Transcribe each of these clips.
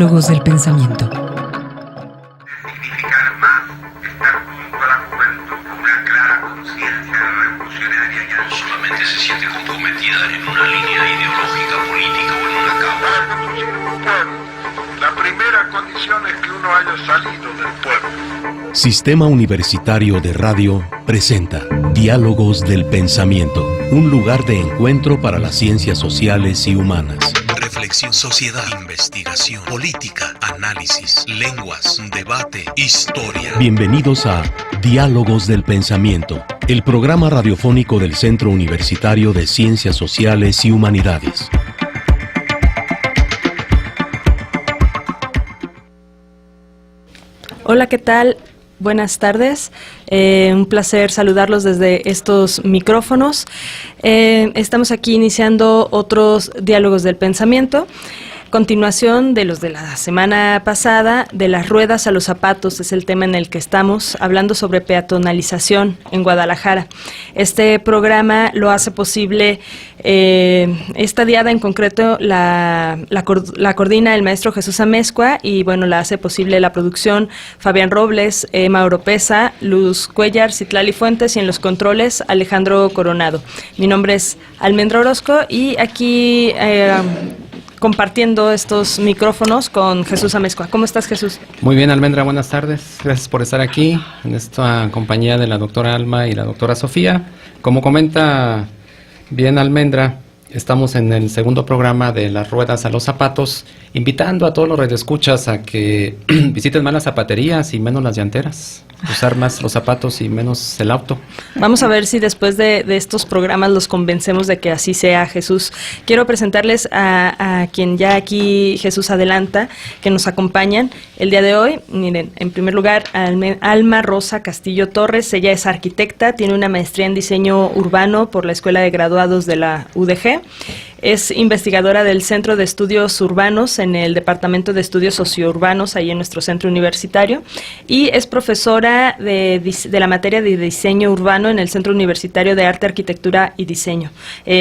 Diálogos del pensamiento. Significar más estar junto a la juventud con una clara conciencia revolucionaria y solamente se siente comprometida en una línea ideológica, política o en una causa. Para conducir un pueblo, la primera condición es que uno haya salido del pueblo. Sistema Universitario de Radio presenta Diálogos del Pensamiento, un lugar de encuentro para las ciencias sociales y humanas. Reflexión, sociedad, investigación, política, análisis, lenguas, debate, historia. Bienvenidos a Diálogos del Pensamiento, el programa radiofónico del Centro Universitario de Ciencias Sociales y Humanidades. Hola, ¿qué tal? Buenas tardes, un placer saludarlos desde estos micrófonos. Estamos aquí iniciando otros diálogos del pensamiento. Continuación de los de la semana pasada, de las ruedas a los zapatos, es el tema en el que estamos hablando sobre peatonalización en Guadalajara. Este programa lo hace posible, esta diada en concreto la coordina el maestro Jesús Amezcua y bueno, la hace posible la producción Fabián Robles, Emma Oropesa, Luz Cuellar, Citlali Fuentes y en los controles Alejandro Coronado. Mi nombre es Almendra Orozco y aquí compartiendo estos micrófonos con Jesús Amezcua. ¿Cómo estás, Jesús? Muy bien, Almendra, buenas tardes. Gracias por estar aquí en esta compañía de la doctora Alma y la doctora Sofía. Como comenta bien Almendra, estamos en el segundo programa de las ruedas a los zapatos, invitando a todos los radioescuchas a que visiten más las zapaterías y menos las llanteras, usar más los zapatos y menos el auto. Vamos a ver si después de estos programas los convencemos de que así sea, Jesús. Quiero presentarles a quien ya aquí Jesús adelanta, que nos acompañan el día de hoy. Miren, en primer lugar, Alma Rosa Castillo Torres. Ella es arquitecta, tiene una maestría en diseño urbano por la Escuela de Graduados de la UDG. Es investigadora del Centro de Estudios Urbanos en el Departamento de Estudios Sociourbanos, ahí en nuestro centro universitario, y es profesora de la materia de diseño urbano en el Centro Universitario de Arte, Arquitectura y Diseño.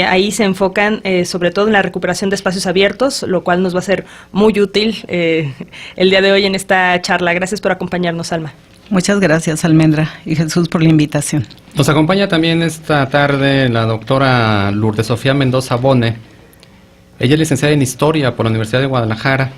Ahí se enfocan sobre todo en la recuperación de espacios abiertos, lo cual nos va a ser muy útil el día de hoy en esta charla. Gracias por acompañarnos, Alma. Muchas gracias, Almendra y Jesús, por la invitación. Nos acompaña también esta tarde la doctora Lourdes Sofía Mendoza Bone. Ella es licenciada en Historia por la Universidad de Guadalajara,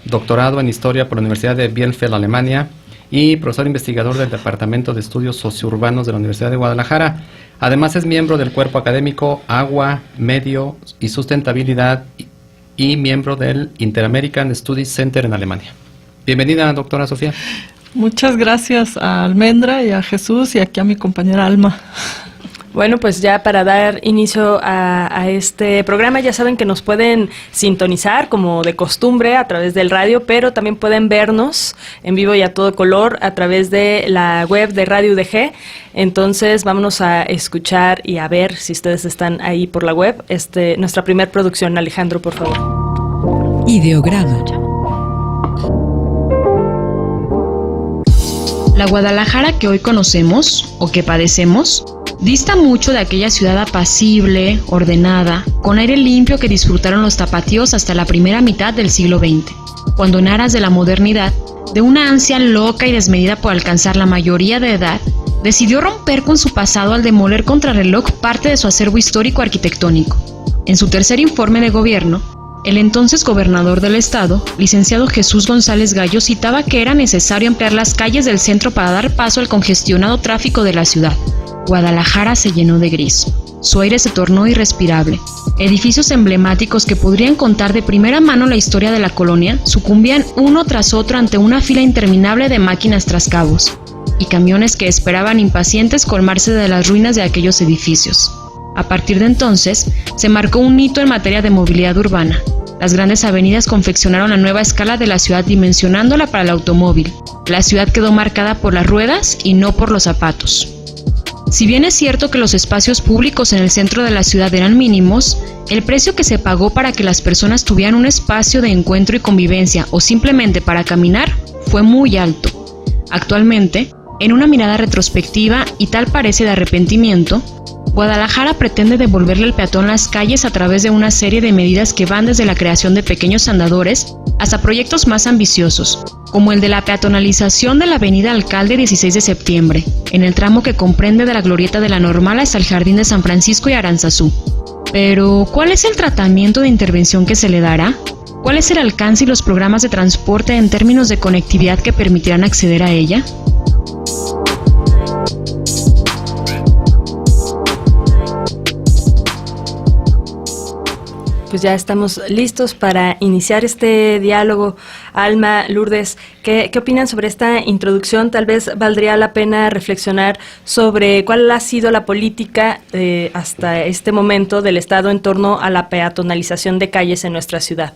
doctorado en Historia por la Universidad de Bielefeld, Alemania, y profesor investigador del Departamento de Estudios Sociourbanos de la Universidad de Guadalajara. Además es miembro del cuerpo académico Agua, Medio y Sustentabilidad y miembro del Inter-American Studies Center en Alemania. Bienvenida, doctora Sofía. Muchas gracias a Almendra y a Jesús y aquí a mi compañera Alma. Bueno, pues ya para dar inicio a este programa, ya saben que nos pueden sintonizar como de costumbre a través del radio, pero también pueden vernos en vivo y a todo color a través de la web de Radio UDG. Entonces vámonos a escuchar y a ver si ustedes están ahí por la web. Nuestra primer producción, Alejandro, por favor. Ideogrado. La Guadalajara que hoy conocemos, o que padecemos, dista mucho de aquella ciudad apacible, ordenada, con aire limpio que disfrutaron los tapatíos hasta la primera mitad del siglo XX, cuando en aras de la modernidad, de una ansia loca y desmedida por alcanzar la mayoría de edad, decidió romper con su pasado al demoler contrarreloj parte de su acervo histórico arquitectónico. En su tercer informe de gobierno, el entonces gobernador del estado, licenciado Jesús González Gallo, citaba que era necesario ampliar las calles del centro para dar paso al congestionado tráfico de la ciudad. Guadalajara se llenó de gris. Su aire se tornó irrespirable. Edificios emblemáticos que podrían contar de primera mano la historia de la colonia sucumbían uno tras otro ante una fila interminable de máquinas trascabos y camiones que esperaban impacientes colmarse de las ruinas de aquellos edificios. A partir de entonces, se marcó un hito en materia de movilidad urbana. Las grandes avenidas confeccionaron la nueva escala de la ciudad dimensionándola para el automóvil. La ciudad quedó marcada por las ruedas y no por los zapatos. Si bien es cierto que los espacios públicos en el centro de la ciudad eran mínimos, el precio que se pagó para que las personas tuvieran un espacio de encuentro y convivencia o simplemente para caminar fue muy alto. Actualmente, en una mirada retrospectiva y tal parece de arrepentimiento, Guadalajara pretende devolverle al peatón las calles a través de una serie de medidas que van desde la creación de pequeños andadores hasta proyectos más ambiciosos, como el de la peatonalización de la avenida Alcalde 16 de septiembre, en el tramo que comprende de la glorieta de la Normal hasta el Jardín de San Francisco y Aranzazú. Pero, ¿cuál es el tratamiento de intervención que se le dará? ¿Cuál es el alcance y los programas de transporte en términos de conectividad que permitirán acceder a ella? Pues ya estamos listos para iniciar este diálogo. Alma, Lourdes, ¿qué opinan sobre esta introducción? Tal vez valdría la pena reflexionar sobre cuál ha sido la política hasta este momento del Estado en torno a la peatonalización de calles en nuestra ciudad.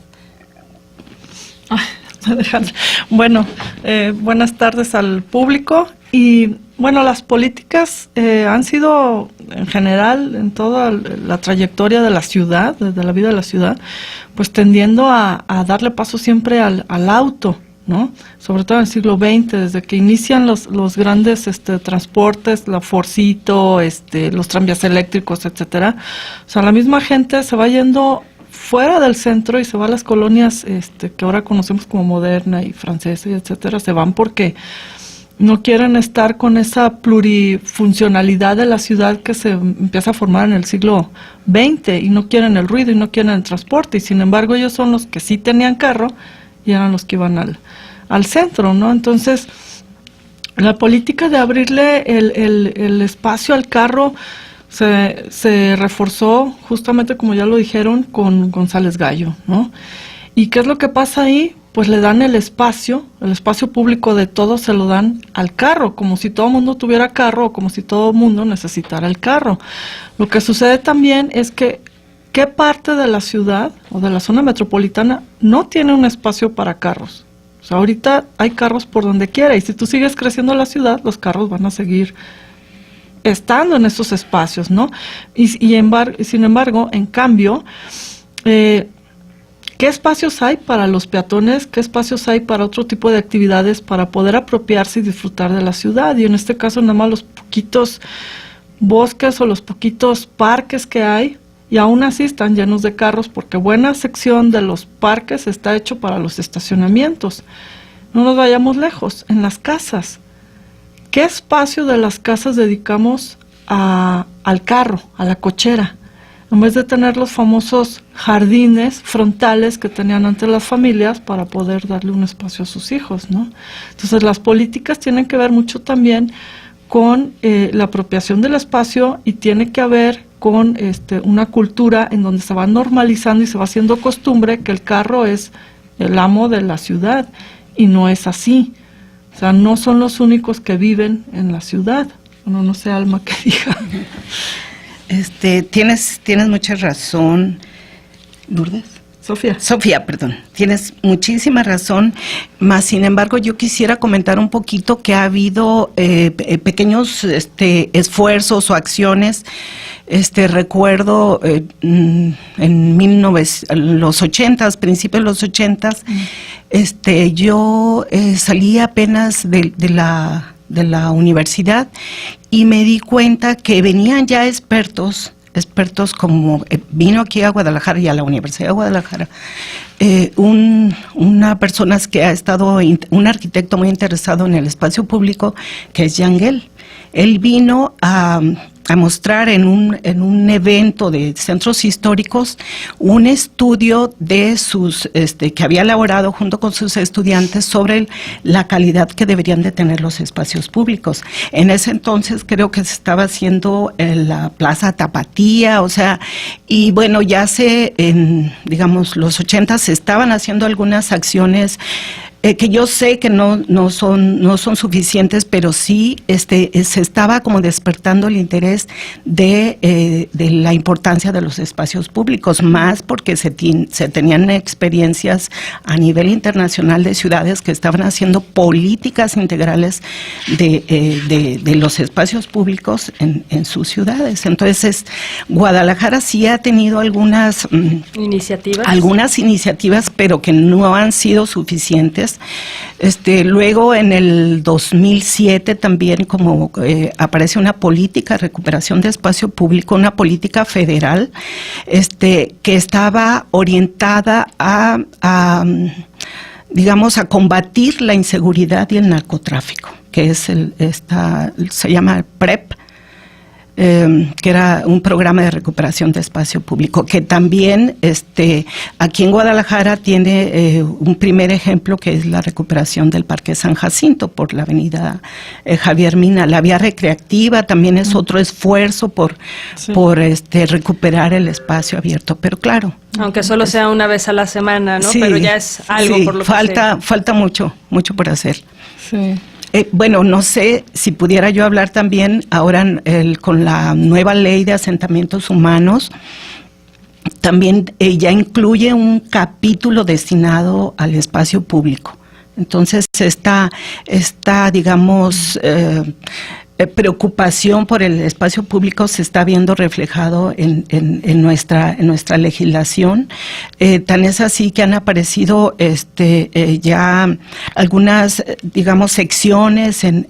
Bueno, buenas tardes al público. Y bueno, las políticas han sido en general en toda la trayectoria de la ciudad, desde la vida de la ciudad, pues tendiendo a darle paso siempre al auto, ¿no? Sobre todo en el siglo XX, desde que inician los grandes transportes, la Forcito, los tranvías eléctricos, etcétera. O sea, la misma gente se va yendo fuera del centro y se va a las colonias que ahora conocemos como Moderna y Francesa, y etcétera. Se van porque no quieren estar con esa plurifuncionalidad de la ciudad que se empieza a formar en el siglo XX, y no quieren el ruido y no quieren el transporte, y sin embargo ellos son los que sí tenían carro y eran los que iban al centro, ¿no? Entonces, la política de abrirle el espacio al carro se reforzó justamente, como ya lo dijeron, con González Gallo, ¿no? ¿Y qué es lo que pasa ahí? Pues le dan el espacio público de todo se lo dan al carro, como si todo el mundo tuviera carro o como si todo el mundo necesitara el carro. Lo que sucede también es que ¿qué parte de la ciudad o de la zona metropolitana no tiene un espacio para carros? O sea, ahorita hay carros por donde quiera, y si tú sigues creciendo la ciudad, los carros van a seguir estando en esos espacios, ¿no? Y sin embargo, en cambio, ¿qué espacios hay para los peatones? ¿Qué espacios hay para otro tipo de actividades para poder apropiarse y disfrutar de la ciudad? Y en este caso, nada más los poquitos bosques o los poquitos parques que hay, y aún así están llenos de carros, porque buena sección de los parques está hecho para los estacionamientos. No nos vayamos lejos, en las casas. ¿Qué espacio de las casas dedicamos al carro, a la cochera? En vez de tener los famosos jardines frontales que tenían antes las familias para poder darle un espacio a sus hijos, ¿no? Entonces, las políticas tienen que ver mucho también con la apropiación del espacio, y tiene que ver con una cultura en donde se va normalizando y se va haciendo costumbre que el carro es el amo de la ciudad, y no es así. O sea, no son los únicos que viven en la ciudad. Bueno, no sé, Alma, qué diga. Tienes mucha razón, Lourdes. Sofía, perdón. Tienes muchísima razón, más sin embargo yo quisiera comentar un poquito que ha habido pequeños esfuerzos o acciones. Recuerdo en los 80s, principios de los 80s, yo salí apenas de la universidad y me di cuenta que venían ya expertos como vino aquí a Guadalajara y a la Universidad de Guadalajara, una persona que ha estado, un arquitecto muy interesado en el espacio público, que es Yangel. Él vino a mostrar en un evento de centros históricos un estudio de sus que había elaborado junto con sus estudiantes sobre la calidad que deberían de tener los espacios públicos. En ese entonces creo que se estaba haciendo la Plaza Tapatía, o sea, y bueno, ya en los 80 se estaban haciendo algunas acciones que yo sé que no son suficientes, pero sí se estaba como despertando el interés de la importancia de los espacios públicos, más porque se tenían experiencias a nivel internacional de ciudades que estaban haciendo políticas integrales de los espacios públicos en sus ciudades. Entonces, Guadalajara sí ha tenido algunas iniciativas, pero que no han sido suficientes. Luego en el 2007 también como aparece una política de recuperación de espacio público, una política federal que estaba orientada a digamos, a combatir la inseguridad y el narcotráfico, que es se llama PREP, que era un programa de recuperación de espacio público, que también aquí en Guadalajara tiene un primer ejemplo, que es la recuperación del Parque San Jacinto por la avenida Javier Mina. La vía recreativa también es otro esfuerzo por recuperar el espacio abierto, pero claro. Aunque solo sea una vez a la semana, ¿no? Sí, pero ya es algo sí, por lo que falta mucho por hacer. Sí. Bueno, no sé si pudiera yo hablar también ahora con la nueva ley de asentamientos humanos. También ya incluye un capítulo destinado al espacio público. Entonces, esta digamos, preocupación por el espacio público se está viendo reflejado en nuestra legislación. Tan es así que han aparecido ya algunas, digamos, secciones en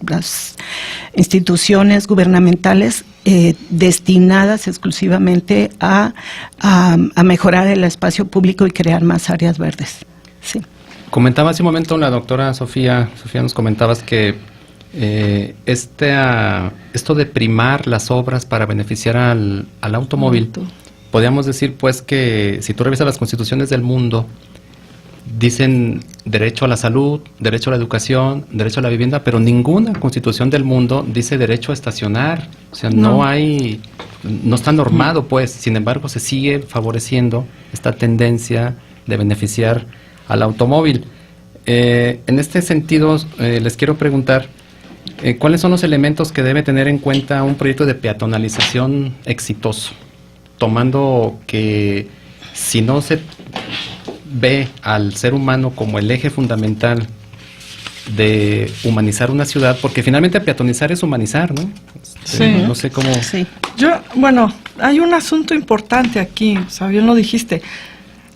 las instituciones gubernamentales destinadas exclusivamente a mejorar el espacio público y crear más áreas verdes. Sí. Comentaba hace un momento la doctora Sofía nos comentabas que esto de primar las obras para beneficiar al automóvil, podríamos decir pues que si tú revisas las constituciones del mundo, dicen derecho a la salud, derecho a la educación, derecho a la vivienda, pero ninguna constitución del mundo dice derecho a estacionar, o sea, no está normado pues, sin embargo se sigue favoreciendo esta tendencia de beneficiar al automóvil. En este sentido, les quiero preguntar, ¿cuáles son los elementos que debe tener en cuenta un proyecto de peatonalización exitoso? Tomando que si no se ve al ser humano como el eje fundamental de humanizar una ciudad, porque finalmente peatonizar es humanizar, ¿no? Sí. No sé cómo... Sí. Hay un asunto importante aquí, o sea, bien lo dijiste.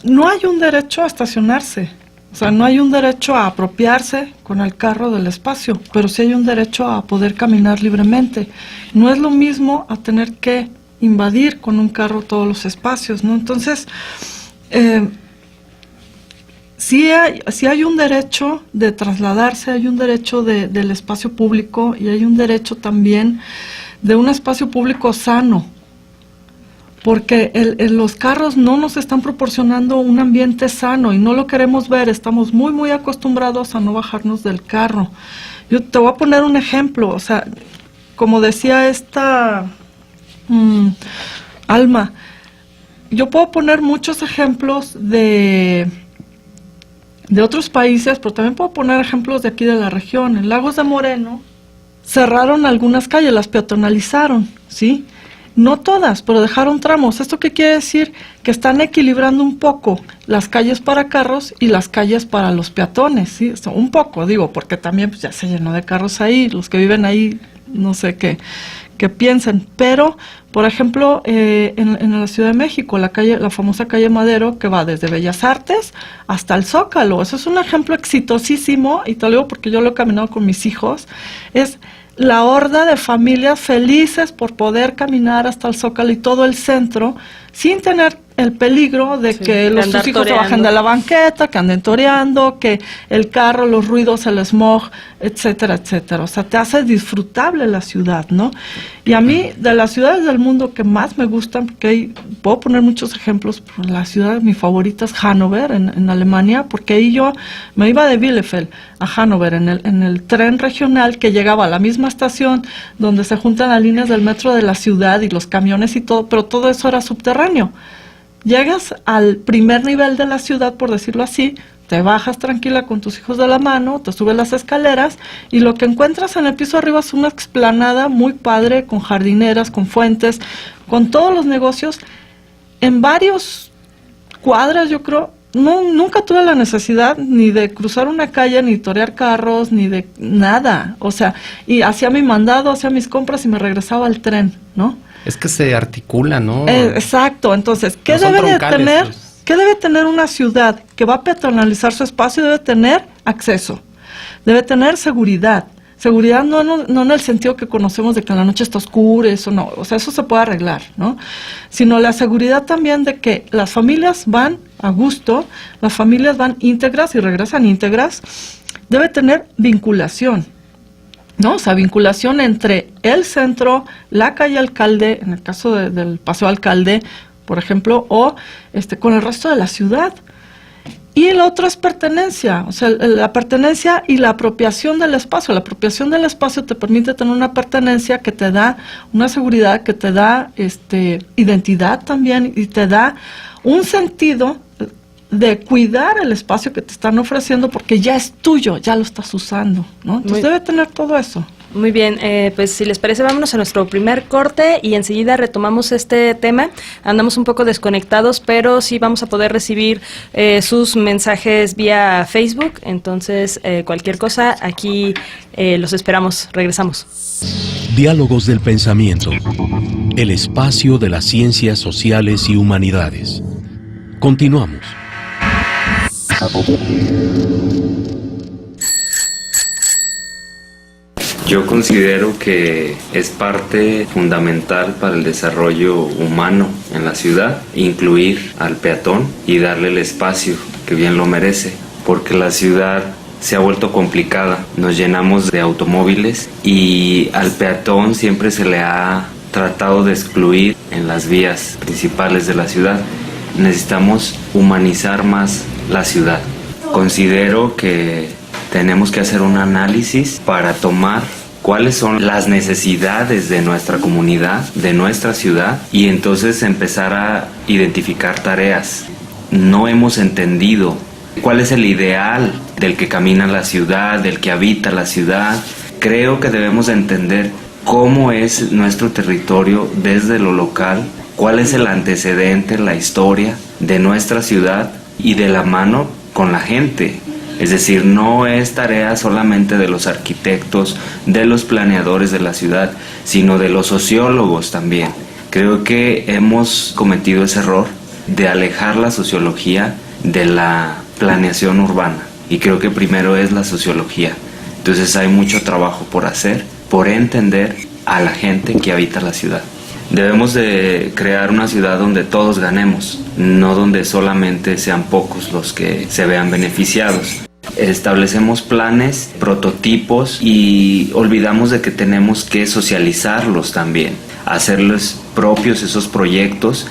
No hay un derecho a estacionarse, o sea, no hay un derecho a apropiarse con el carro del espacio, pero sí hay un derecho a poder caminar libremente. No es lo mismo a tener que invadir con un carro todos los espacios, ¿no? Entonces, sí hay un derecho de trasladarse, hay un derecho del espacio público y hay un derecho también de un espacio público sano. Porque los carros no nos están proporcionando un ambiente sano y no lo queremos ver, estamos muy, muy acostumbrados a no bajarnos del carro. Yo te voy a poner un ejemplo, o sea, como decía esta Alma, yo puedo poner muchos ejemplos de otros países, pero también puedo poner ejemplos de aquí de la región. En Lagos de Moreno cerraron algunas calles, las peatonalizaron, ¿sí? No todas, pero dejaron tramos. ¿Esto qué quiere decir? Que están equilibrando un poco las calles para carros y las calles para los peatones, ¿sí? Un poco, digo, porque también pues, ya se llenó de carros ahí, los que viven ahí, no sé qué piensen. Pero, por ejemplo, en la Ciudad de México, la famosa calle Madero, que va desde Bellas Artes hasta el Zócalo. Eso es un ejemplo exitosísimo, y te lo digo porque yo lo he caminado con mis hijos, es la horda de familias felices por poder caminar hasta el Zócalo y todo el centro sin tener el peligro de que sus hijos se bajen de la banqueta, que anden toreando, que el carro, los ruidos, el smog, etcétera, etcétera. O sea, te hace disfrutable la ciudad, ¿no? Y a mí, de las ciudades del mundo que más me gustan, porque puedo poner muchos ejemplos, pero la ciudad, mi favorita es Hannover, en Alemania, porque ahí yo me iba de Bielefeld a Hannover en el tren regional que llegaba a la misma estación donde se juntan las líneas del metro de la ciudad y los camiones y todo, pero todo eso era subterráneo. Llegas al primer nivel de la ciudad, por decirlo así, te bajas tranquila con tus hijos de la mano, te subes las escaleras y lo que encuentras en el piso arriba es una explanada muy padre, con jardineras, con fuentes, con todos los negocios. En varios cuadras, yo creo, nunca tuve la necesidad ni de cruzar una calle, ni torear carros, ni de nada. O sea, y hacía mi mandado, hacía mis compras y me regresaba al tren, ¿no? Es que se articula, ¿no? Exacto. Entonces, ¿qué debe tener una ciudad que va a peatonalizar su espacio? Debe tener acceso, debe tener seguridad. Seguridad no en el sentido que conocemos de que en la noche está oscuro, eso no, o sea, eso se puede arreglar, ¿no? Sino la seguridad también de que las familias van a gusto, las familias van íntegras y regresan íntegras, debe tener vinculación, ¿no? O sea, vinculación entre el centro, la calle Alcalde, en el caso del Paseo Alcalde, por ejemplo, o con el resto de la ciudad. Y el otro es pertenencia, o sea, la pertenencia y la apropiación del espacio. La apropiación del espacio te permite tener una pertenencia que te da una seguridad, que te da identidad también y te da un sentido de cuidar el espacio que te están ofreciendo porque ya es tuyo, ya lo estás usando, ¿no? Entonces debe tener todo eso. Muy bien, pues si les parece vámonos a nuestro primer corte y enseguida retomamos este tema. Andamos un poco desconectados, pero sí vamos a poder recibir sus mensajes vía Facebook, entonces cualquier cosa, aquí los esperamos, regresamos. Diálogos del Pensamiento, el espacio de las ciencias sociales y humanidades. Continuamos. Yo considero que es parte fundamental para el desarrollo humano en la ciudad incluir al peatón y darle el espacio que bien lo merece, porque la ciudad se ha vuelto complicada, nos llenamos de automóviles y al peatón siempre se le ha tratado de excluir en las vías principales de la ciudad. Necesitamos humanizar más la ciudad. Considero que tenemos que hacer un análisis para tomar cuáles son las necesidades de nuestra comunidad, de nuestra ciudad, y entonces empezar a identificar tareas. No hemos entendido cuál es el ideal del que camina la ciudad, del que habita la ciudad. Creo que debemos entender cómo es nuestro territorio desde lo local, cuál es el antecedente, la historia de nuestra ciudad y de la mano con la gente. Es decir, no es tarea solamente de los arquitectos, de los planeadores de la ciudad, sino de los sociólogos también. Creo que hemos cometido ese error de alejar la sociología de la planeación urbana. Y creo que primero es la sociología. Entonces hay mucho trabajo por hacer, por entender a la gente que habita la ciudad. Debemos de crear una ciudad donde todos ganemos, no donde solamente sean pocos los que se vean beneficiados. Establecemos planes, prototipos y olvidamos de que tenemos que socializarlos también, hacerles propios esos proyectos.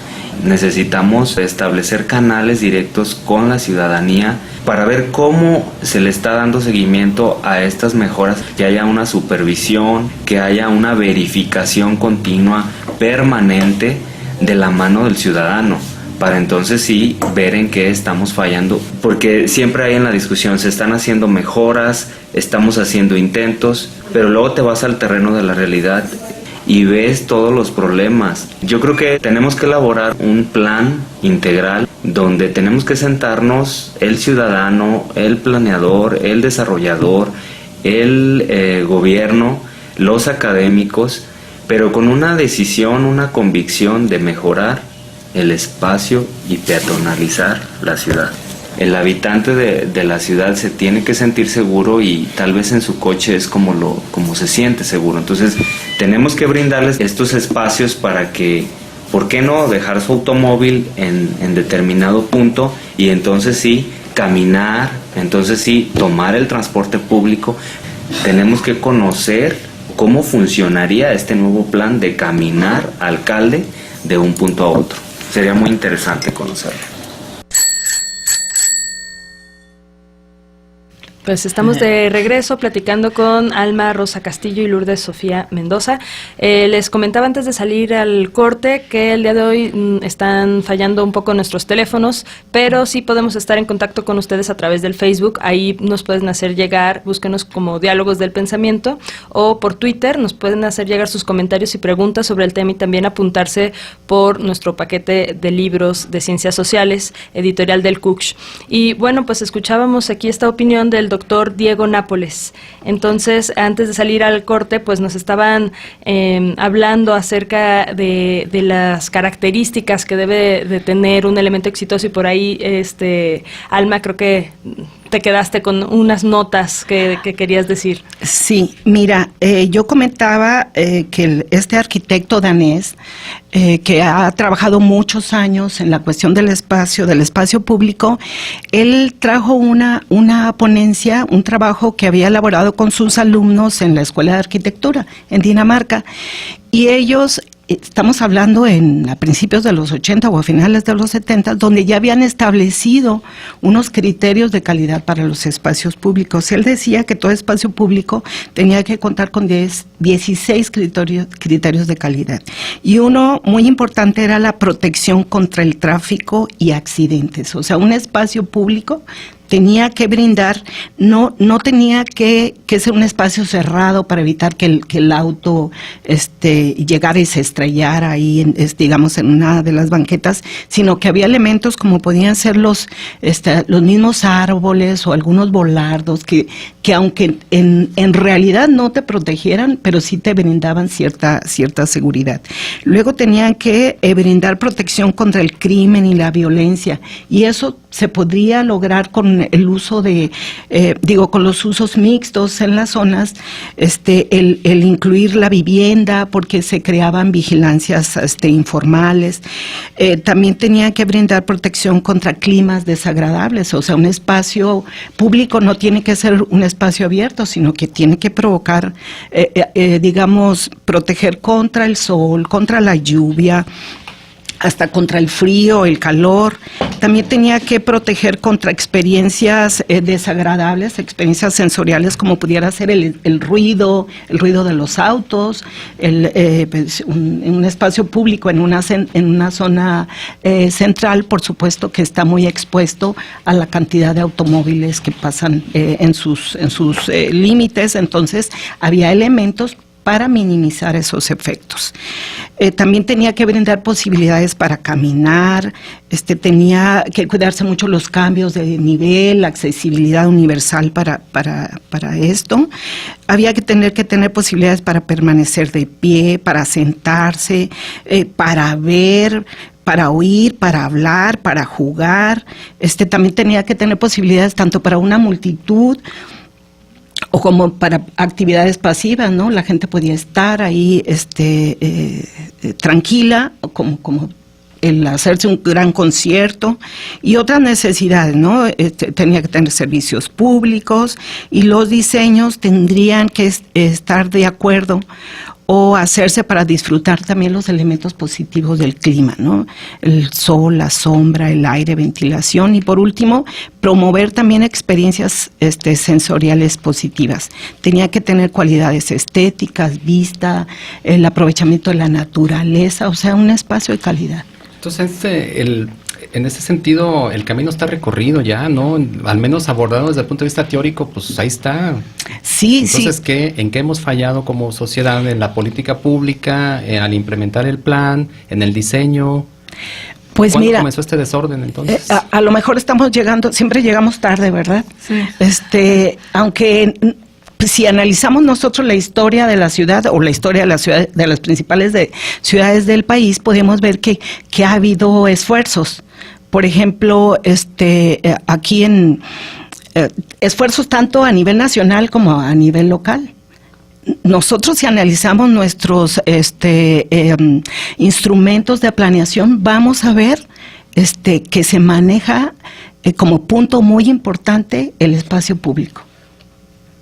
Necesitamos establecer canales directos con la ciudadanía para ver cómo se le está dando seguimiento a estas mejoras, que haya una supervisión, que haya una verificación continua, permanente, de la mano del ciudadano, para entonces sí ver en qué estamos fallando, porque siempre hay en la discusión, se están haciendo mejoras, estamos haciendo intentos, pero luego te vas al terreno de la realidad y ves todos los problemas. Yo creo que tenemos que elaborar un plan integral donde tenemos que sentarnos el ciudadano, el planeador, el desarrollador, el gobierno, los académicos, pero con una decisión, una convicción de mejorar el espacio y peatonalizar la ciudad. El habitante de la ciudad se tiene que sentir seguro y tal vez en su coche es como se siente seguro. Entonces tenemos que brindarles estos espacios para que, ¿por qué no?, dejar su automóvil en determinado punto y entonces sí caminar, entonces sí tomar el transporte público. Tenemos que conocer cómo funcionaría este nuevo plan de caminar alcalde de un punto a otro. Sería muy interesante conocerlo. Pues estamos de regreso platicando con Alma Rosa Castillo y Lourdes Sofía Mendoza. Les comentaba antes de salir al corte que el día de hoy están fallando un poco nuestros teléfonos, pero sí podemos estar en contacto con ustedes a través del Facebook. Ahí nos pueden hacer llegar, búsquenos como Diálogos del Pensamiento, o por Twitter nos pueden hacer llegar sus comentarios y preguntas sobre el tema y también apuntarse por nuestro paquete de libros de ciencias sociales, editorial del Cuch. Y bueno, pues escuchábamos aquí esta opinión del doctor Diego Nápoles. Entonces, antes de salir al corte, pues nos estaban hablando acerca de las características que debe de tener un elemento exitoso, y por ahí, Alma, creo que te quedaste con unas notas que querías decir. Sí, mira, yo comentaba que este arquitecto danés, que ha trabajado muchos años en la cuestión del espacio público, él trajo una ponencia, un trabajo que había elaborado con sus alumnos en la Escuela de Arquitectura en Dinamarca, y ellos... Estamos hablando a principios de los 80 o a finales de los 70, donde ya habían establecido unos criterios de calidad para los espacios públicos. Él decía que todo espacio público tenía que contar con 16 criterios de calidad. Y uno muy importante era la protección contra el tráfico y accidentes. O sea, un espacio público tenía que brindar, no tenía que ser un espacio cerrado para evitar que el auto llegara y se estrellara ahí, digamos, en una de las banquetas, sino que había elementos como podían ser los mismos árboles o algunos volardos que aunque en realidad no te protegieran, pero sí te brindaban cierta seguridad. Luego tenían que brindar protección contra el crimen y la violencia, y eso se podría lograr con el uso con los usos mixtos en las zonas, el incluir la vivienda, porque se creaban vigilancias informales. También tenían que brindar protección contra climas desagradables, o sea, un espacio público no tiene que ser un espacio abierto, sino que tiene que provocar, proteger contra el sol, contra la lluvia, hasta contra el frío, el calor. También tenía que proteger contra experiencias desagradables, experiencias sensoriales, como pudiera ser el ruido de los autos, un espacio público en una zona central, por supuesto, que está muy expuesto a la cantidad de automóviles que pasan en sus límites. Entonces, había elementos para minimizar esos efectos. También tenía que brindar posibilidades para caminar, tenía que cuidarse mucho los cambios de nivel, la accesibilidad universal para esto. Había que tener posibilidades para permanecer de pie, para sentarse, para ver, para oír, para hablar, para jugar. También tenía que tener posibilidades tanto para una multitud o como para actividades pasivas, ¿no? La gente podía estar ahí tranquila, como el hacerse un gran concierto, y otras necesidades, ¿no? Tenía que tener servicios públicos, y los diseños tendrían que estar de acuerdo o hacerse para disfrutar también los elementos positivos del clima, ¿no? El sol, la sombra, el aire, ventilación, y por último, promover también experiencias sensoriales positivas. Tenía que tener cualidades estéticas, vista, el aprovechamiento de la naturaleza, o sea, un espacio de calidad. Entonces, en ese sentido, el camino está recorrido ya, ¿no? Al menos abordado desde el punto de vista teórico, pues ahí está. Sí, entonces, sí. ¿en qué hemos fallado como sociedad en la política pública, al implementar el plan, en el diseño? Pues ¿Cuándo mira, comenzó este desorden entonces? A lo mejor siempre llegamos tarde, ¿verdad? Sí. Aunque si analizamos nosotros la historia de la ciudad o la historia de las principales ciudades del país, podemos ver que ha habido esfuerzos. Por ejemplo, aquí esfuerzos tanto a nivel nacional como a nivel local. Nosotros, si analizamos nuestros instrumentos de planeación, vamos a ver que se maneja como punto muy importante el espacio público.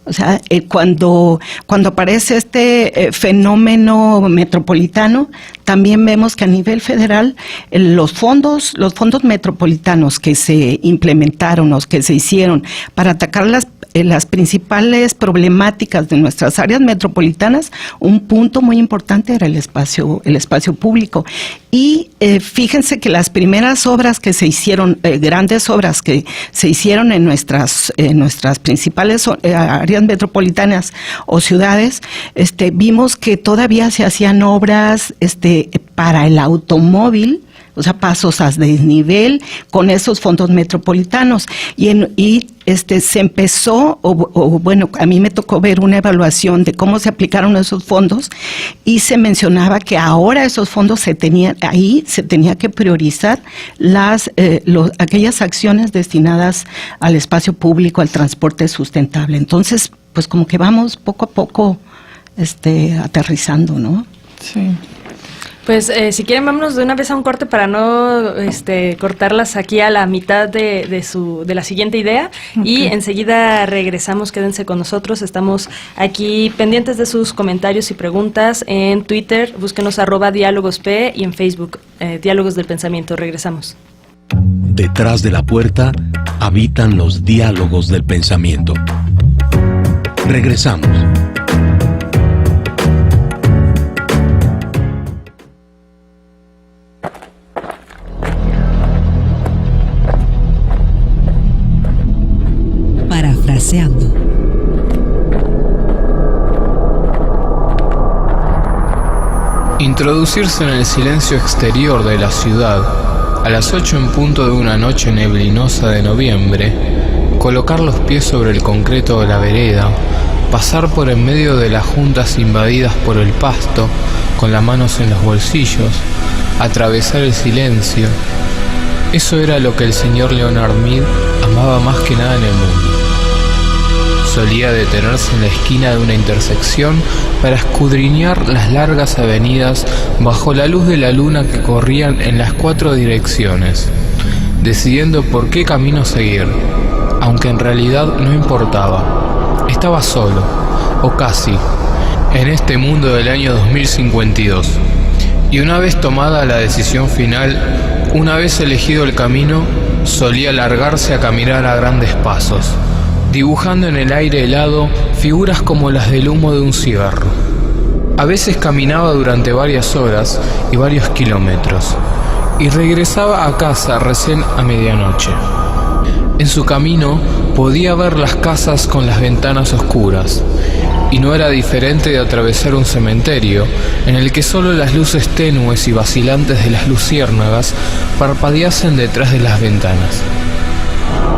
O sea, cuando aparece este fenómeno metropolitano, también vemos que a nivel federal los fondos metropolitanos que se implementaron o que se hicieron para atacar las principales problemáticas de nuestras áreas metropolitanas, un punto muy importante era el espacio público. Y fíjense que las primeras obras que se hicieron, grandes obras que se hicieron en nuestras principales áreas metropolitanas o ciudades, vimos que todavía se hacían obras para el automóvil. o sea, pasos a desnivel con esos fondos metropolitanos. Se empezó, bueno, a mí me tocó ver una evaluación de cómo se aplicaron esos fondos y se mencionaba que ahora esos fondos se tenía que priorizar aquellas acciones destinadas al espacio público, al transporte sustentable. Entonces, pues como que vamos poco a poco aterrizando, ¿no? Sí. Pues si quieren vámonos de una vez a un corte para no cortarlas aquí a la mitad de la siguiente idea. Okay. Y enseguida regresamos, quédense con nosotros, estamos aquí pendientes de sus comentarios y preguntas en Twitter, búsquenos @diálogosp y en Facebook, Diálogos del Pensamiento. Regresamos. Detrás de la puerta habitan los diálogos del pensamiento. Regresamos. Parafraseando. Introducirse en el silencio exterior de la ciudad a las 8 en punto de una noche neblinosa de noviembre, colocar los pies sobre el concreto de la vereda, pasar por en medio de las juntas invadidas por el pasto, con las manos en los bolsillos, atravesar el silencio. Eso era lo que el señor Leonard Mead amaba más que nada en el mundo. Solía detenerse en la esquina de una intersección para escudriñar las largas avenidas bajo la luz de la luna que corrían en las 4 direcciones, decidiendo por qué camino seguir, aunque en realidad no importaba. Estaba solo, o casi, en este mundo del año 2052. Y una vez tomada la decisión final, una vez elegido el camino, solía largarse a caminar a grandes pasos, dibujando en el aire helado figuras como las del humo de un cigarro. A veces caminaba durante varias horas y varios kilómetros, y regresaba a casa recién a medianoche. En su camino podía ver las casas con las ventanas oscuras, y no era diferente de atravesar un cementerio en el que solo las luces tenues y vacilantes de las luciérnagas parpadeasen detrás de las ventanas.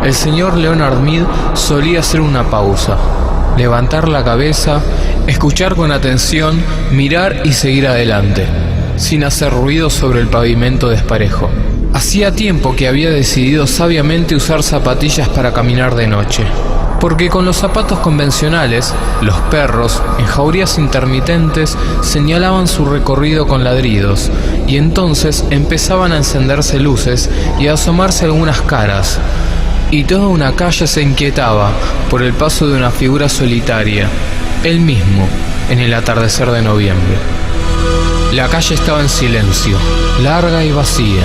El señor Leonard Mead solía hacer una pausa, levantar la cabeza, escuchar con atención, mirar y seguir adelante, sin hacer ruido sobre el pavimento desparejo. Hacía tiempo que había decidido sabiamente usar zapatillas para caminar de noche, porque con los zapatos convencionales, los perros, en jaurías intermitentes, señalaban su recorrido con ladridos, y entonces empezaban a encenderse luces y a asomarse algunas caras, y toda una calle se inquietaba por el paso de una figura solitaria, él mismo, en el atardecer de noviembre. La calle estaba en silencio, larga y vacía.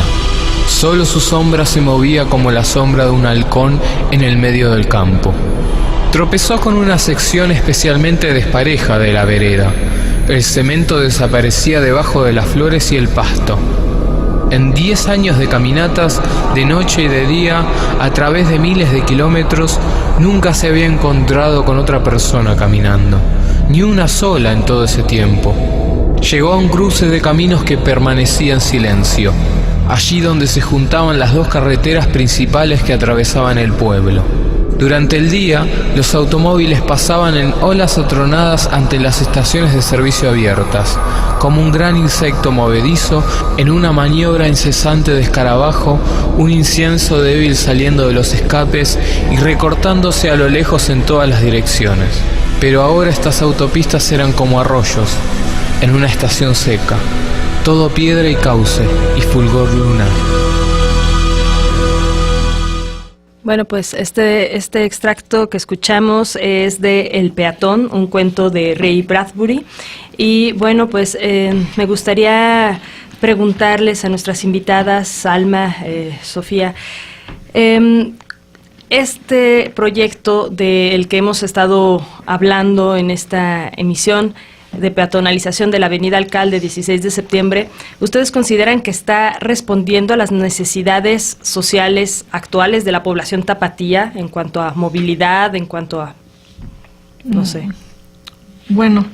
Solo su sombra se movía como la sombra de un halcón en el medio del campo. Tropezó con una sección especialmente despareja de la vereda. El cemento desaparecía debajo de las flores y el pasto. En 10 años de caminatas, de noche y de día, a través de miles de kilómetros, nunca se había encontrado con otra persona caminando, ni una sola en todo ese tiempo. Llegó a un cruce de caminos que permanecía en silencio, allí donde se juntaban las 2 carreteras principales que atravesaban el pueblo. Durante el día, los automóviles pasaban en olas atronadas ante las estaciones de servicio abiertas, como un gran insecto movedizo en una maniobra incesante de escarabajo, un incienso débil saliendo de los escapes y recortándose a lo lejos en todas las direcciones. Pero ahora estas autopistas eran como arroyos, en una estación seca, todo piedra y cauce y fulgor lunar. Bueno, pues este extracto que escuchamos es de El peatón, un cuento de Ray Bradbury. Y bueno, pues me gustaría preguntarles a nuestras invitadas, Salma, Sofía, este proyecto del que hemos estado hablando en esta emisión, de peatonalización de la Avenida Alcalde 16 de septiembre, ¿ustedes consideran que está respondiendo a las necesidades sociales actuales de la población tapatía en cuanto a movilidad, en cuanto a, no sé? Bueno,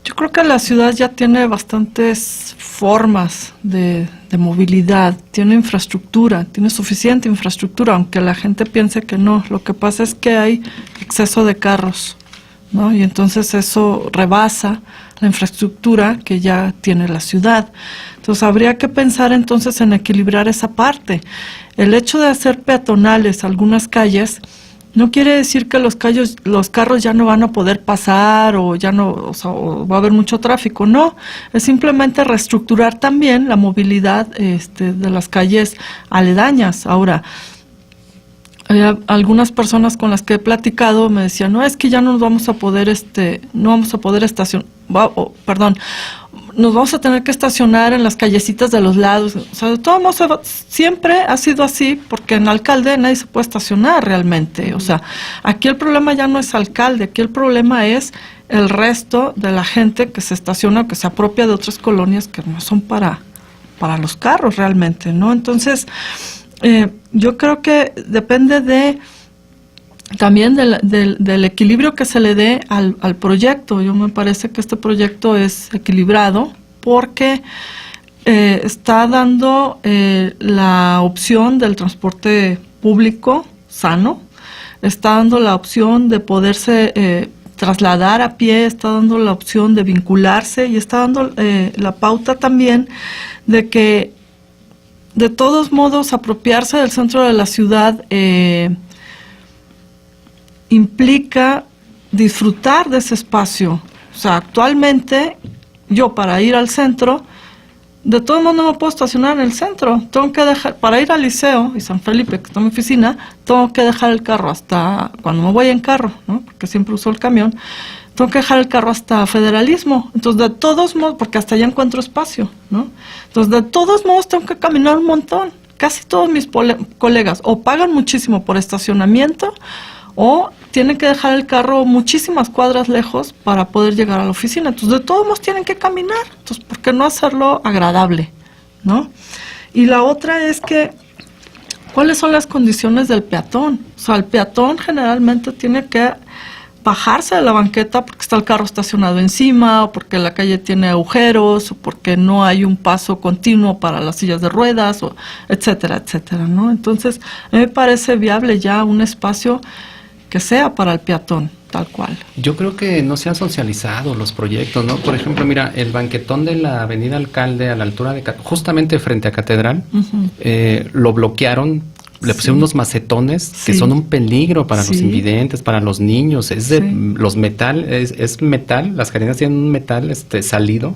Yo creo que la ciudad ya tiene bastantes formas de movilidad, tiene infraestructura, tiene suficiente infraestructura, aunque la gente piense que no. Lo que pasa es que hay exceso de carros, ¿no? Y entonces eso rebasa la infraestructura que ya tiene la ciudad. Entonces habría que pensar entonces en equilibrar esa parte. El hecho de hacer peatonales algunas calles no quiere decir que los carros ya no van a poder pasar o ya no, o va a haber mucho tráfico. No, es simplemente reestructurar también la movilidad de las calles aledañas. Ahora, algunas personas con las que he platicado me decían, no, es que ya no nos vamos a poder estacionar, nos vamos a tener que estacionar en las callecitas de los lados. O sea, de todos modos, siempre ha sido así, porque en Alcalde nadie se puede estacionar realmente. O sea, aquí el problema ya no es Alcalde, aquí el problema es el resto de la gente que se estaciona o que se apropia de otras colonias que no son para los carros realmente, ¿no? Entonces, yo creo que depende también del equilibrio que se le dé al proyecto. Yo me parece que este proyecto es equilibrado porque está dando la opción del transporte público sano, está dando la opción de poderse trasladar a pie, está dando la opción de vincularse y está dando la pauta también de que de todos modos apropiarse del centro de la ciudad implica disfrutar de ese espacio. O sea, actualmente yo para ir al centro, de todos modos no me puedo estacionar en el centro. Tengo que dejar, para ir al Liceo y San Felipe, que está en mi oficina, tengo que dejar el carro hasta cuando me voy en carro, ¿no? Porque siempre uso el camión. Tengo que dejar el carro hasta Federalismo. Entonces, de todos modos, porque hasta allá encuentro espacio, ¿no? Entonces, de todos modos, tengo que caminar un montón. Casi todos mis colegas o pagan muchísimo por estacionamiento o tienen que dejar el carro muchísimas cuadras lejos para poder llegar a la oficina. Entonces, de todos modos, tienen que caminar. Entonces, ¿por qué no hacerlo agradable, no? Y la otra es que, ¿cuáles son las condiciones del peatón? O sea, el peatón generalmente tiene que bajarse de la banqueta porque está el carro estacionado encima, o porque la calle tiene agujeros, o porque no hay un paso continuo para las sillas de ruedas, o etcétera, etcétera, ¿no? Entonces, a mí me parece viable ya un espacio que sea para el peatón, tal cual. Yo creo que no se han socializado los proyectos, ¿no? Por ejemplo, mira, el banquetón de la Avenida Alcalde a la altura de, justamente frente a Catedral, lo bloquearon. Le pusieron unos macetones que son un peligro para los invidentes, para los niños. Es de los metal, es metal, las jardines tienen un metal salido,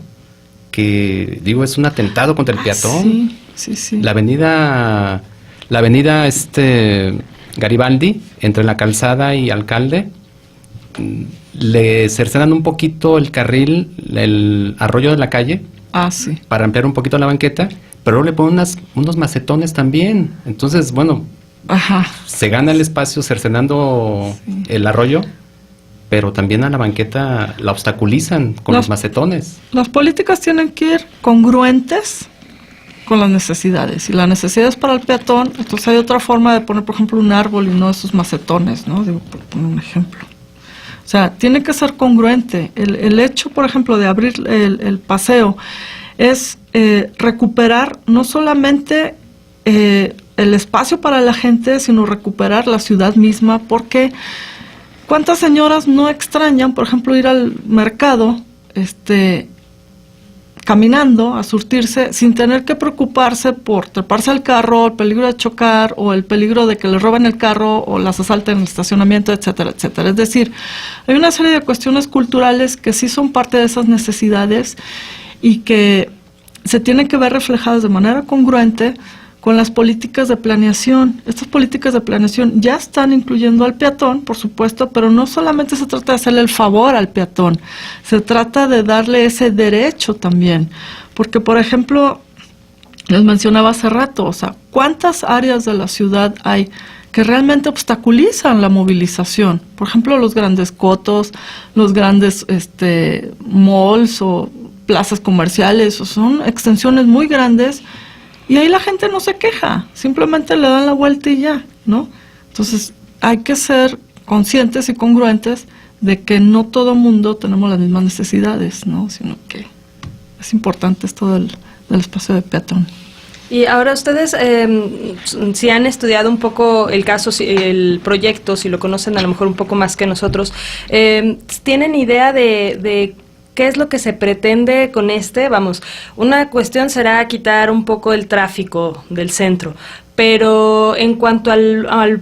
que digo, es un atentado contra el peatón. Sí. La avenida Garibaldi, entre la Calzada y Alcalde, le cercenan un poquito el carril, el arroyo de la calle, para ampliar un poquito la banqueta. Pero le ponen unos macetones también. Entonces, bueno, se gana el espacio cercenando el arroyo, pero también a la banqueta la obstaculizan con los macetones. Las políticas tienen que ir congruentes con las necesidades. Y la necesidad es para el peatón, entonces hay otra forma de poner, por ejemplo, un árbol y no esos macetones, ¿no? Digo, por poner un ejemplo. O sea, tiene que ser congruente. El hecho, por ejemplo, de abrir el paseo es recuperar no solamente el espacio para la gente, sino recuperar la ciudad misma, porque ¿cuántas señoras no extrañan, por ejemplo, ir al mercado caminando a surtirse sin tener que preocuparse por treparse al carro, el peligro de chocar o el peligro de que le roben el carro o las asalten en el estacionamiento, etcétera, etcétera? Es decir, hay una serie de cuestiones culturales que sí son parte de esas necesidades y que se tienen que ver reflejadas de manera congruente con las políticas de planeación. Estas políticas de planeación ya están incluyendo al peatón, por supuesto, pero no solamente se trata de hacerle el favor al peatón, se trata de darle ese derecho también. Porque, por ejemplo, les mencionaba hace rato, o sea, ¿cuántas áreas de la ciudad hay que realmente obstaculizan la movilización? Por ejemplo, los grandes cotos, los grandes malls o plazas comerciales, o son extensiones muy grandes, y ahí la gente no se queja, simplemente le dan la vuelta y ya, ¿no? Entonces, hay que ser conscientes y congruentes de que no todo mundo tenemos las mismas necesidades, ¿no? Sino que es importante esto del espacio de peatón. Y ahora ustedes, si han estudiado un poco el caso, el proyecto, si lo conocen a lo mejor un poco más que nosotros, ¿tienen idea de qué es lo que se pretende con este? Vamos, una cuestión será quitar un poco el tráfico del centro, pero en cuanto al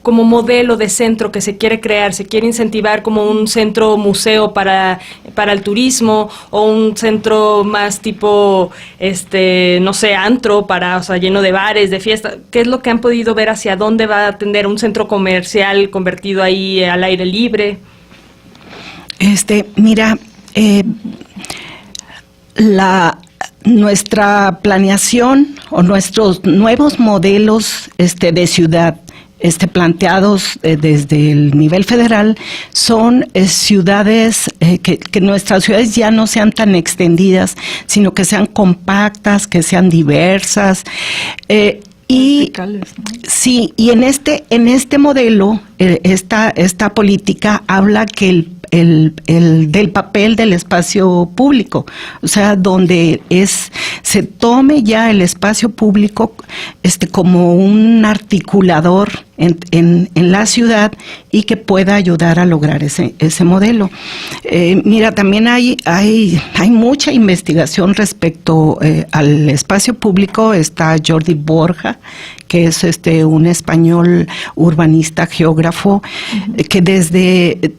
como modelo de centro que se quiere crear, se quiere incentivar como un centro museo para el turismo, o un centro más tipo, no sé, antro, o sea, lleno de bares, de fiesta. ¿Qué es lo que han podido ver hacia dónde va a tender un centro comercial convertido ahí al aire libre? Mira, nuestra planeación o nuestros nuevos modelos de ciudad planteados desde el nivel federal son ciudades que nuestras ciudades ya no sean tan extendidas, sino que sean compactas, que sean diversas. Y sí, y en este modelo, esta política habla que del papel del espacio público, o sea, donde se tome ya el espacio público como un articulador en la ciudad y que pueda ayudar a lograr ese modelo. Mira, también hay mucha investigación respecto al espacio público. Está Jordi Borja, que es un español urbanista, geógrafo, que desde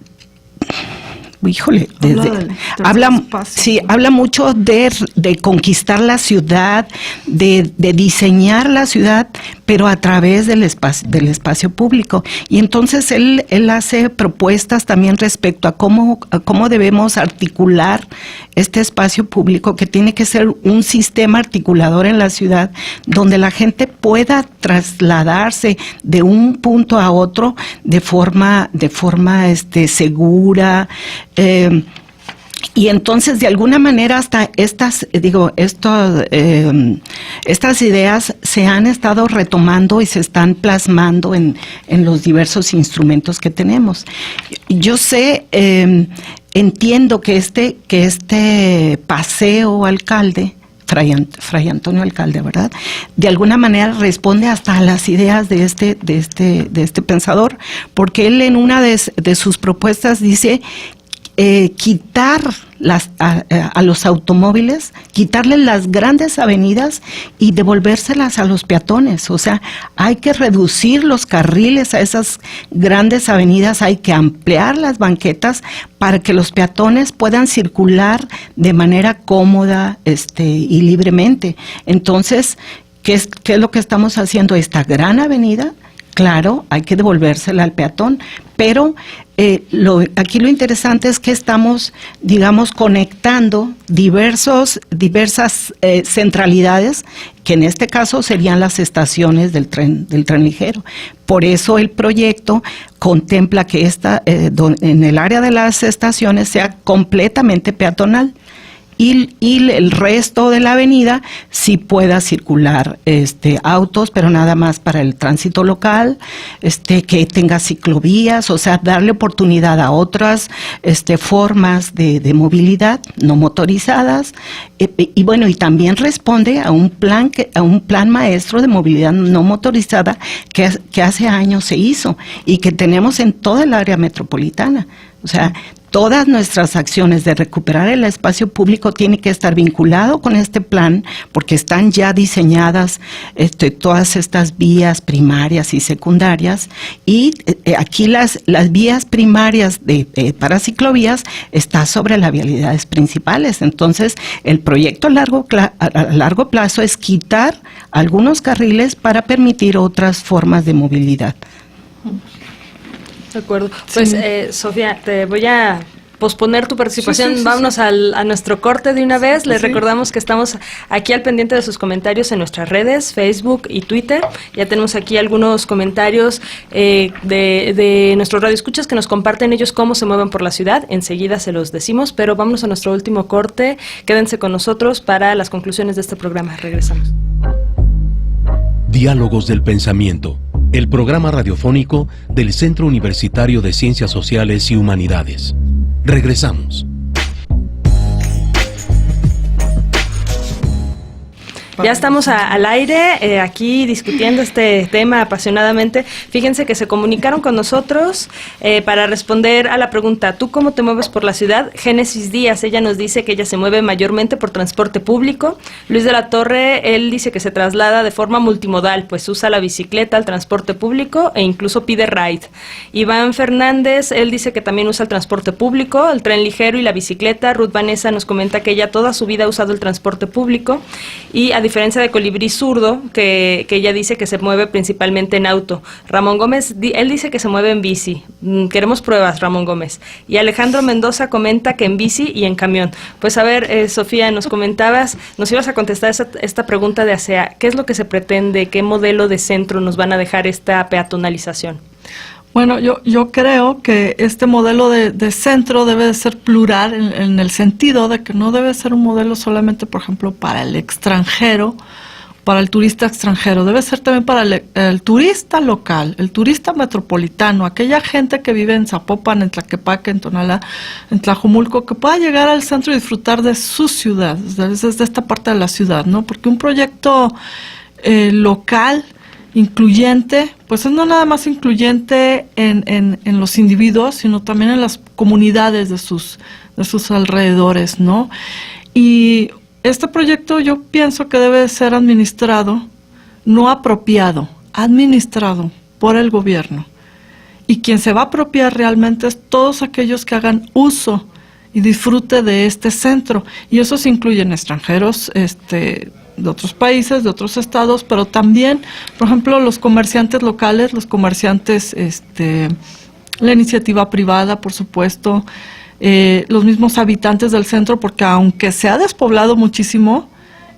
habla mucho de conquistar la ciudad, de diseñar la ciudad, pero a través del espacio público. Y entonces él hace propuestas también respecto a cómo debemos articular este espacio público, que tiene que ser un sistema articulador en la ciudad, donde la gente pueda trasladarse de un punto a otro de forma segura. Y entonces, de alguna manera, hasta estas ideas se han estado retomando y se están plasmando en los diversos instrumentos que tenemos. Yo sé, entiendo que este paseo alcalde, Fray Antonio Alcalde, ¿verdad?, de alguna manera responde hasta a las ideas de este pensador, porque él en una de sus propuestas dice quitar a los automóviles, quitarles las grandes avenidas y devolvérselas a los peatones. O sea, hay que reducir los carriles a esas grandes avenidas, hay que ampliar las banquetas para que los peatones puedan circular de manera cómoda y libremente. Entonces, ¿qué es lo que estamos haciendo? Esta gran avenida, claro, hay que devolvérsela al peatón, pero aquí lo interesante es que estamos, digamos, conectando diversas centralidades, que en este caso serían las estaciones del tren ligero. Por eso el proyecto contempla que en el área de las estaciones sea completamente peatonal. Y el resto de la avenida sí pueda circular autos, pero nada más para el tránsito local, que tenga ciclovías, o sea, darle oportunidad a otras formas de movilidad no motorizadas, y bueno, y también responde a un plan maestro de movilidad no motorizada que hace años se hizo y que tenemos en toda el área metropolitana. O sea, todas nuestras acciones de recuperar el espacio público tienen que estar vinculado con este plan, porque están ya diseñadas todas estas vías primarias y secundarias, y aquí las vías primarias para ciclovías está sobre las vialidades principales. Entonces, el proyecto a largo plazo es quitar algunos carriles para permitir otras formas de movilidad. De acuerdo. Pues, Sofía, te voy a posponer tu participación. Sí. Vámonos a nuestro corte de una vez. Les recordamos que estamos aquí al pendiente de sus comentarios en nuestras redes, Facebook y Twitter. Ya tenemos aquí algunos comentarios de nuestros radioescuchas que nos comparten ellos cómo se mueven por la ciudad. Enseguida se los decimos, pero vámonos a nuestro último corte. Quédense con nosotros para las conclusiones de este programa. Regresamos. Diálogos del pensamiento. el programa radiofónico del Centro Universitario de Ciencias Sociales y Humanidades. Regresamos. Ya estamos al aire, aquí discutiendo este tema apasionadamente. Fíjense que se comunicaron con nosotros para responder a la pregunta, ¿tú cómo te mueves por la ciudad? Génesis Díaz, ella nos dice que ella se mueve mayormente por transporte público. Luis de la Torre, él dice que se traslada de forma multimodal, pues usa la bicicleta, el transporte público e incluso pide ride. Iván Fernández, él dice que también usa el transporte público, el tren ligero y la bicicleta. Ruth Vanessa nos comenta que ella toda su vida ha usado el transporte público y a diferencia de Colibrí Zurdo, que ella dice que se mueve principalmente en auto. Ramón Gómez, él dice que se mueve en bici. Queremos pruebas, Ramón Gómez. Y Alejandro Mendoza comenta que en bici y en camión. Pues a ver, Sofía, nos comentabas, nos ibas a contestar esta pregunta de ASEA. ¿Qué es lo que se pretende? ¿Qué modelo de centro nos van a dejar esta peatonalización? Bueno, yo creo que este modelo de centro debe de ser plural en el sentido de que no debe ser un modelo solamente, por ejemplo, para el extranjero, para el turista extranjero. Debe ser también para el turista local, el turista metropolitano, aquella gente que vive en Zapopan, en Tlaquepaque, en Tonalá, en Tlajomulco, que pueda llegar al centro y disfrutar de su ciudad, desde esta parte de la ciudad, ¿no? Porque un proyecto local, incluyente, pues es no nada más incluyente en los individuos, sino también en las comunidades de sus alrededores, ¿no? Y este proyecto yo pienso que debe ser administrado, no apropiado, administrado por el gobierno. Y quien se va a apropiar realmente es todos aquellos que hagan uso y disfrute de este centro. Y eso se incluyen extranjeros, de otros países, de otros estados, pero también, por ejemplo, los comerciantes locales, los comerciantes, la iniciativa privada, por supuesto, los mismos habitantes del centro, porque aunque se ha despoblado muchísimo,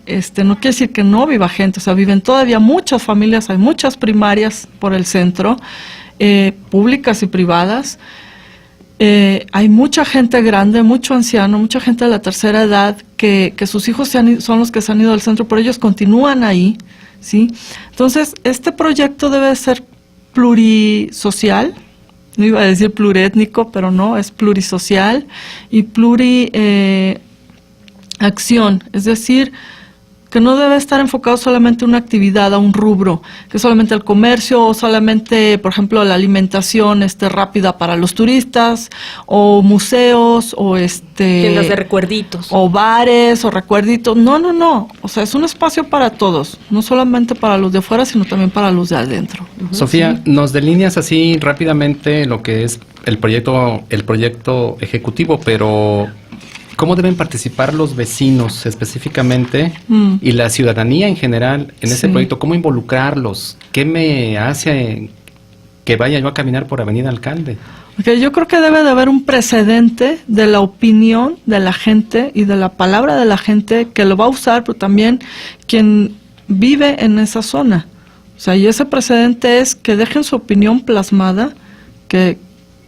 no quiere decir que no viva gente, o sea, viven todavía muchas familias, hay muchas primarias por el centro, públicas y privadas. Hay mucha gente grande, mucho anciano, mucha gente de la tercera edad que sus hijos son los que se han ido del centro, pero ellos continúan ahí, ¿sí? Entonces, este proyecto debe ser plurisocial, no iba a decir pluriétnico, pero no, es plurisocial y pluriacción, es decir, que no debe estar enfocado solamente a una actividad, a un rubro, que solamente el comercio o solamente, por ejemplo, la alimentación rápida para los turistas, o museos, o tiendas de recuerditos. O bares, o recuerditos. No. O sea, es un espacio para todos, no solamente para los de afuera, sino también para los de adentro. Sofía, ¿sí? ¿Nos delineas así rápidamente lo que es el proyecto ejecutivo, pero cómo deben participar los vecinos específicamente y la ciudadanía en general en ese proyecto? ¿Cómo involucrarlos? ¿Qué me hace que vaya yo a caminar por Avenida Alcalde? Okay, yo creo que debe de haber un precedente de la opinión de la gente y de la palabra de la gente que lo va a usar, pero también quien vive en esa zona. O sea, y ese precedente es que dejen su opinión plasmada, que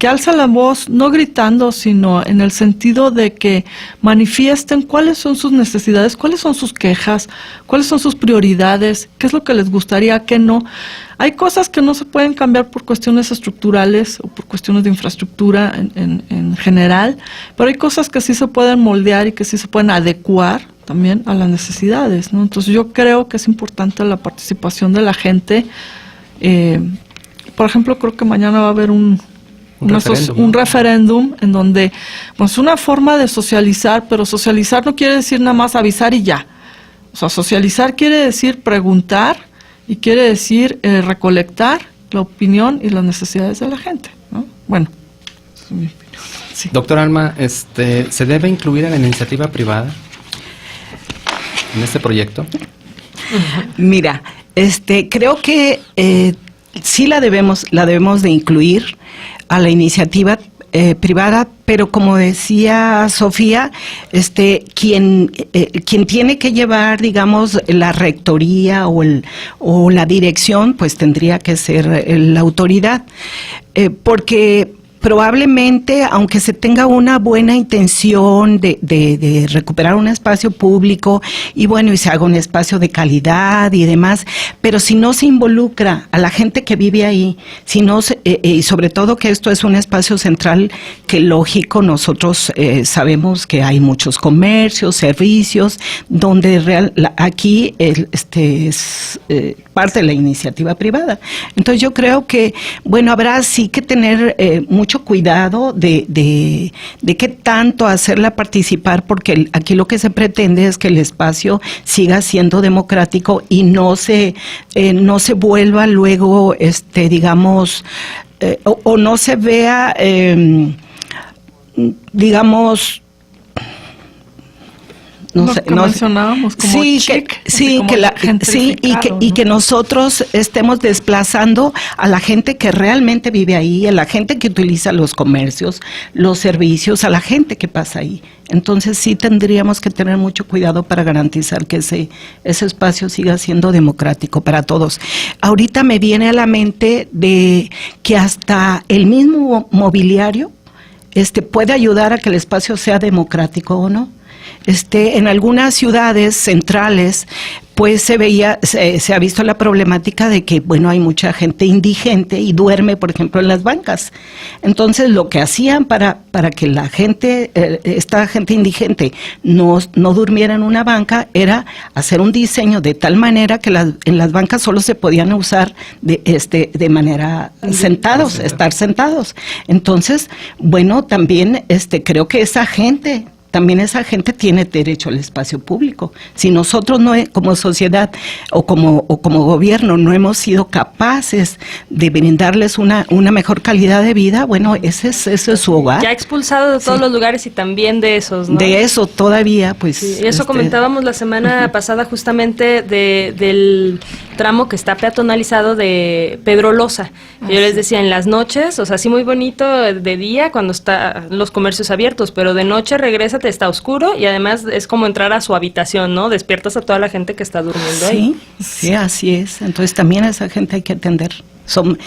alza la voz, no gritando, sino en el sentido de que manifiesten cuáles son sus necesidades, cuáles son sus quejas, cuáles son sus prioridades, qué es lo que les gustaría, qué no. Hay cosas que no se pueden cambiar por cuestiones estructurales o por cuestiones de infraestructura en general, pero hay cosas que sí se pueden moldear y que sí se pueden adecuar también a las necesidades, ¿no? Entonces yo creo que es importante la participación de la gente. Por ejemplo, creo que mañana va a haber un referéndum en donde, pues, una forma de socializar, pero socializar no quiere decir nada más avisar y ya. O sea, socializar quiere decir preguntar y quiere decir recolectar la opinión y las necesidades de la gente, ¿no? Bueno, esa es mi opinión. Sí. Doctor Alma, ¿se debe incluir a la iniciativa privada en este proyecto? Mira, creo que sí la debemos de incluir a la iniciativa privada, pero como decía Sofía, quien tiene que llevar, digamos, la rectoría o la dirección, pues tendría que ser la autoridad, porque probablemente, aunque se tenga una buena intención de recuperar un espacio público y bueno, y se haga un espacio de calidad y demás, pero si no se involucra a la gente que vive ahí, si no y sobre todo que esto es un espacio central que lógico, nosotros sabemos que hay muchos comercios, servicios, donde aquí es parte de la iniciativa privada. Entonces yo creo que, bueno, habrá sí que tener mucho cuidado de qué tanto hacerla participar, porque aquí lo que se pretende es que el espacio siga siendo democrático y no se vuelva luego, digamos, o no se vea, digamos, mencionábamos como chic, que nosotros estemos desplazando a la gente que realmente vive ahí, a la gente que utiliza los comercios, los servicios, a la gente que pasa ahí. Entonces sí tendríamos que tener mucho cuidado para garantizar que ese espacio siga siendo democrático para todos. Ahorita me viene a la mente de que hasta el mismo mobiliario puede ayudar a que el espacio sea democrático o no. En algunas ciudades centrales, pues se ha visto la problemática de que, bueno, hay mucha gente indigente y duerme, por ejemplo, en las bancas. Entonces, lo que hacían para que la gente, esta gente indigente, no durmiera en una banca, era hacer un diseño de tal manera que en las bancas solo se podían usar de manera estar sentados. Entonces, bueno, también creo que esa gente tiene derecho al espacio público. Si nosotros no, como sociedad o como gobierno, no hemos sido capaces de brindarles una mejor calidad de vida, bueno, ese es su hogar. Ya expulsado de todos los lugares y también de esos, ¿no? De eso todavía, pues. Sí, eso comentábamos la semana pasada justamente del tramo que está peatonalizado de Pedro Loza. Yo les decía, en las noches, o sea, sí muy bonito de día cuando están los comercios abiertos, pero de noche regrésate, está oscuro y además es como entrar a su habitación, ¿no? Despiertas a toda la gente que está durmiendo ahí. Sí, así es. Entonces también a esa gente hay que atender. Son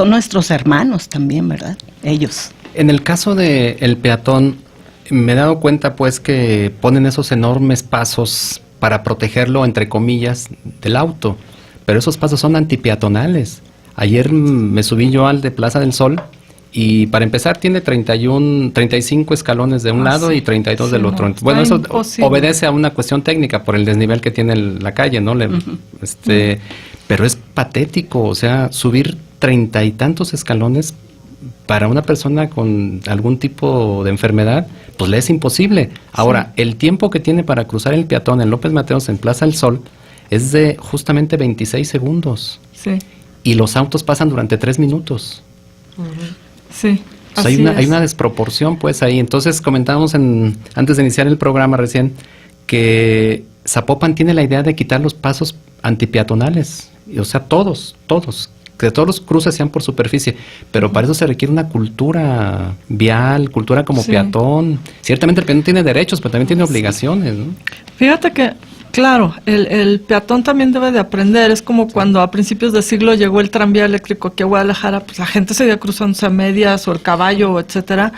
nuestros hermanos también, ¿verdad? Ellos. En el caso del peatón, me he dado cuenta pues que ponen esos enormes pasos para protegerlo, entre comillas, del auto, pero esos pasos son antipeatonales. Ayer me subí yo al de Plaza del Sol y para empezar tiene 35 escalones de un lado y 32 del otro. Bueno, eso obedece a una cuestión técnica por el desnivel que tiene la calle, ¿no? Pero es patético, o sea, subir 30 y tantos escalones para una persona con algún tipo de enfermedad, pues le es imposible. Ahora, el tiempo que tiene para cruzar el peatón en López Mateos, en Plaza del Sol, es de justamente 26 segundos. Sí. Y los autos pasan durante 3 minutos. Sí. O sea, hay una desproporción, pues, ahí. Entonces, comentábamos antes de iniciar el programa recién que Zapopan tiene la idea de quitar los pasos antipeatonales. O sea, todos. Que todos los cruces sean por superficie, pero para eso se requiere una cultura vial, cultura como peatón. Ciertamente el peatón tiene derechos, pero también tiene obligaciones, ¿no? Fíjate que, claro, el peatón también debe de aprender. Es como cuando a principios del siglo llegó el tranvía eléctrico aquí a Guadalajara, pues la gente seguía cruzándose a medias o el caballo, etcétera,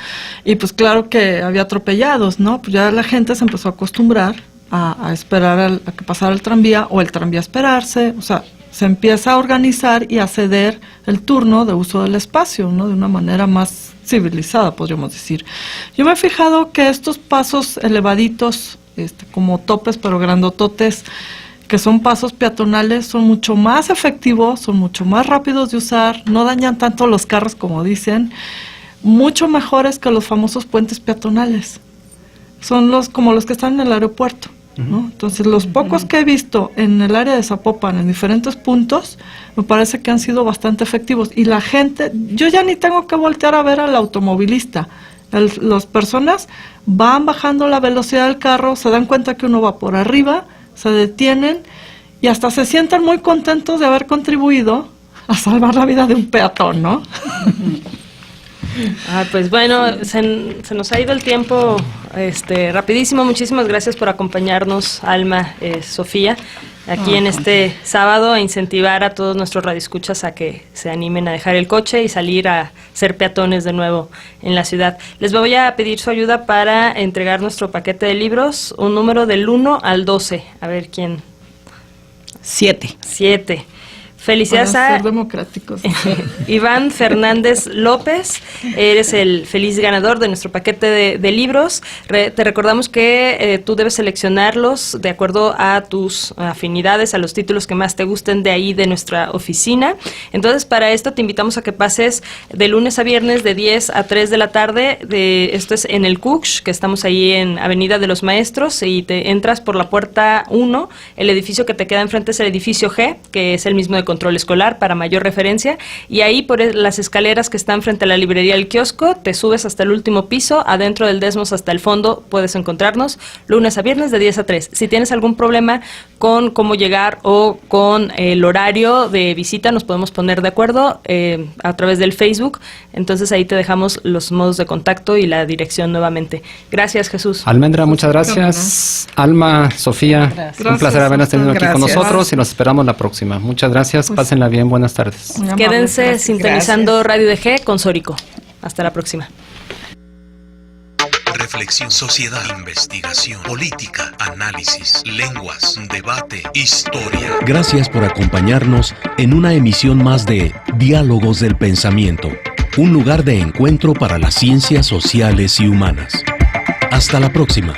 y pues claro que había atropellados, ¿no? Pues ya la gente se empezó a acostumbrar a esperar a que pasara el tranvía o el tranvía a esperarse, o sea, se empieza a organizar y a ceder el turno de uso del espacio, ¿no? De una manera más civilizada, podríamos decir. Yo me he fijado que estos pasos elevaditos, como topes pero grandototes, que son pasos peatonales, son mucho más efectivos, son mucho más rápidos de usar, no dañan tanto los carros como dicen, mucho mejores que los famosos puentes peatonales. Son como los que están en el aeropuerto, ¿no? Entonces, los pocos que he visto en el área de Zapopan, en diferentes puntos, me parece que han sido bastante efectivos. Y la gente, yo ya ni tengo que voltear a ver al automovilista. Las personas van bajando la velocidad del carro, se dan cuenta que uno va por arriba, se detienen y hasta se sienten muy contentos de haber contribuido a salvar la vida de un peatón, ¿no? Pues bueno, se nos ha ido el tiempo rapidísimo. Muchísimas gracias por acompañarnos, Alma, Sofía. aquí en este sábado e incentivar a todos nuestros radioescuchas a que se animen a dejar el coche y salir a ser peatones de nuevo en la ciudad. Les voy a pedir su ayuda para entregar nuestro paquete de libros, un número del 1 al 12. A ver quién. 7. Felicidades Para a ser democráticos. Iván Fernández López, eres el feliz ganador de nuestro paquete de libros. Te recordamos que tú debes seleccionarlos de acuerdo a tus afinidades, a los títulos que más te gusten de ahí de nuestra oficina. Entonces, para esto te invitamos a que pases de lunes a viernes de 10 a 3 de la tarde. Esto es en el Cux, que estamos ahí en Avenida de los Maestros, y te entras por la puerta 1. El edificio que te queda enfrente es el edificio G, que es el mismo de control escolar para mayor referencia, y ahí por las escaleras que están frente a la librería El Kiosco, te subes hasta el último piso, adentro del Desmos hasta el fondo puedes encontrarnos lunes a viernes de 10 a 3. Si tienes algún problema con cómo llegar o con el horario de visita, nos podemos poner de acuerdo a través del Facebook, entonces ahí te dejamos los modos de contacto y la dirección nuevamente. Gracias, Jesús. Almendra, muchas gracias. Alma, Sofía, Gracias. un placer habernos tenido aquí con Gracias. nosotros y nos esperamos la próxima. Muchas gracias, pásenla bien, buenas tardes. Muy amable, Quédense gracias. sintonizando Radio DG con Sórico. Hasta la próxima. Reflexión, sociedad, investigación, política, análisis, lenguas, debate, historia. Gracias por acompañarnos en una emisión más de Diálogos del Pensamiento, un lugar de encuentro para las ciencias sociales y humanas. Hasta la próxima.